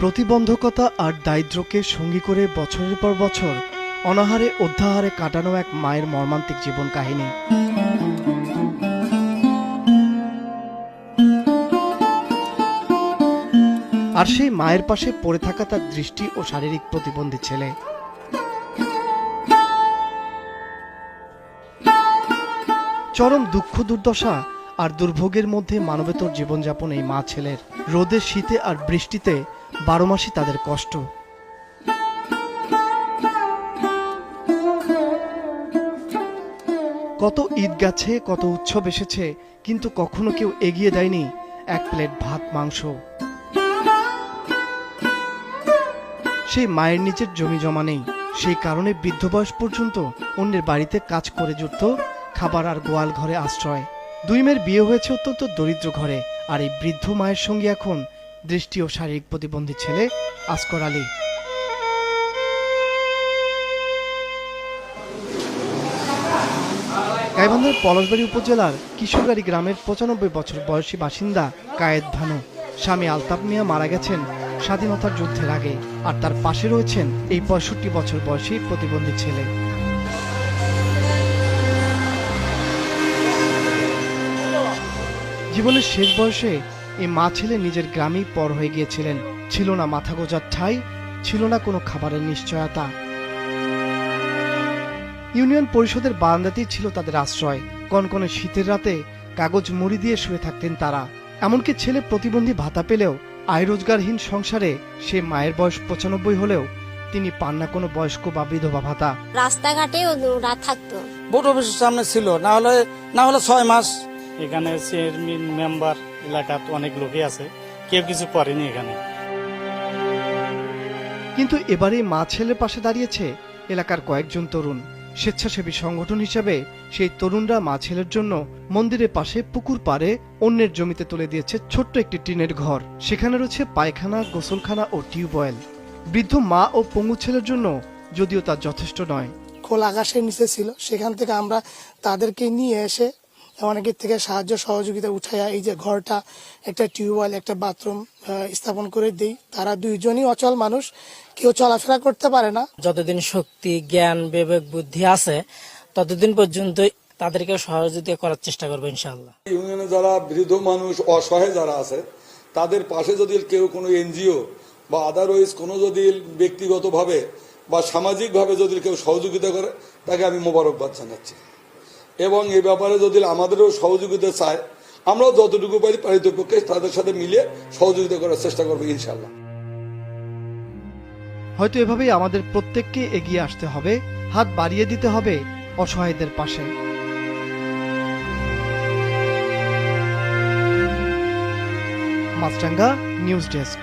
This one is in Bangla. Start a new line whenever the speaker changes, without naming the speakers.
প্রতিবন্ধকতা আর দারিদ্র্যকে সঙ্গী করে বছরের পর বছর অনাহারে অধ্যাহারে কাটানো এক মায়ের মর্মান্তিক জীবন কাহিনী। আর সেই মায়ের পাশে পড়ে থাকা তার দৃষ্টি ও শারীরিক প্রতিবন্ধী ছেলে। চরম দুঃখ দুর্দশা আর দুর্ভোগের মধ্যে মানবেতর জীবনযাপন এই মা ছেলের। রোদে শীতে আর বৃষ্টিতে 12 মাসই তাদের কষ্ট। কত ঈদ গেছে, কত উৎসব এসেছে, কিন্তু কখনো কেউ এগিয়ে দেয়নি এক প্লেট ভাত মাংস। সেই মায়ের নিজের জমি জমা নেই, সেই কারণে বৃদ্ধ বয়স পর্যন্ত অন্যের বাড়িতে কাজ করে জুটত খাবার আর গোয়াল ঘরে আশ্রয়। 2 মেয়ের বিয়ে হয়েছে অত্যন্ত দরিদ্র ঘরে, আর এই বৃদ্ধ মায়ের সঙ্গে এখন দৃষ্টি ও শারীরিক প্রতিবন্ধী ছেলে আসগর আলী। গাইবান্ধার পলাশবাড়ী উপজেলার কিশোরগাড়ি গ্রামের 95 বছর বয়সী বাসিন্দা কায়েদ ভানু। স্বামী আলতাফ মিয়া মারা গেছেন স্বাধীনতার যুদ্ধের আগে, আর তার পাশে রয়েছেন এই 65 বছর বয়সী প্রতিবন্ধী ছেলে। জীবনের শেষ বয়সে এই মা ছেলে নিজের গ্রামেই পর হয়ে গিয়েছিলেন। ছিল না মাথা গোজার ঠাঁই, ছিল না কোনো খাবারের নিশ্চয়তা। ইউনিয়ন পরিষদের বারান্দাতেই ছিল তাদের আশ্রয়। কনকনে শীতের রাতে কাগজ মুড়ি দিয়ে শুয়ে থাকতেন তারা। এমনকি ছেলে প্রতিবন্ধী ভাতা পেলেও আয় রোজগারহীন সংসারে সে মায়ের বয়স 95 হলেও তিনি পান না কোনো বয়স্ক বা বিধবা ভাতা।
রাস্তাঘাটে রাত থাকতো।
বোর্ড অফিসের সামনে ছিল, না হলে 6 মাস।
এখানে চেয়ারম্যান মেম্বার এলাকাত অনেক লোকই আছে, কেউ কিছু করেনি এখানে।
কিন্তু এবারে মা ছেলের পাশে দাঁড়িয়েছে এলাকার কয়েকজন তরুণ। স্বেচ্ছাসেবী সংগঠন হিসেবে সেই তরুণরা মা ছেলের জন্য মন্দিরের পাশে পুকুর পাড়ে অন্যের জমিতে তুলে দিয়েছে ছোট্ট একটি টিনের ঘর। সেখানে রয়েছে পায়খানা, গোসলখানা ও টিউবওয়েল। বৃদ্ধ মা ও পঙ্গু ছেলের জন্য যদিও তা যথেষ্ট নয়।
খোলা আকাশের নিচে ছিল, সেখান থেকে আমরা তাদেরকে নিয়ে এসে অনেকের থেকে সাহায্য সহযোগিতা উঠাইয়া এই যে ঘরটা, একটা টিউবওয়েল, একটা বাথরুম স্থাপন করে দিই। তারা 2 জনই অচল মানুষ, কেউ চলাফেরা করতে পারে না।
যতদিন শক্তি, জ্ঞান, বিবেক, বুদ্ধি আছে ততদিন পর্যন্ত তাদেরকে সহযোগিতা করার চেষ্টা করবো ইনশাআল্লাহ।
ইউনিয়নে যারা বৃদ্ধ মানুষ, অসহায় যারা আছে, তাদের পাশে যদি কেউ কোনো এনজিও বা আদারওয়াইজ কোনো যদি ব্যক্তিগতভাবে বা সামাজিকভাবে যদি কেউ সহযোগিতা করে, তাকে আমি মোবারকবাদ জানাচ্ছি। এবং এই ব্যাপারে যদি আমাদেরও সহযোগিতা চায়, আমরাও যতটুকু পারি পারিতপক্ষে তাদের সাথে মিলে সহযোগিতা করার চেষ্টা করবো ইনশাআল্লাহ।
হয়তো এভাবেই আমাদের প্রত্যেককে এগিয়ে আসতে হবে, হাত বাড়িয়ে দিতে হবে অসহায়দের পাশে। মাছরাঙ্গা নিউজ ডেস্ক।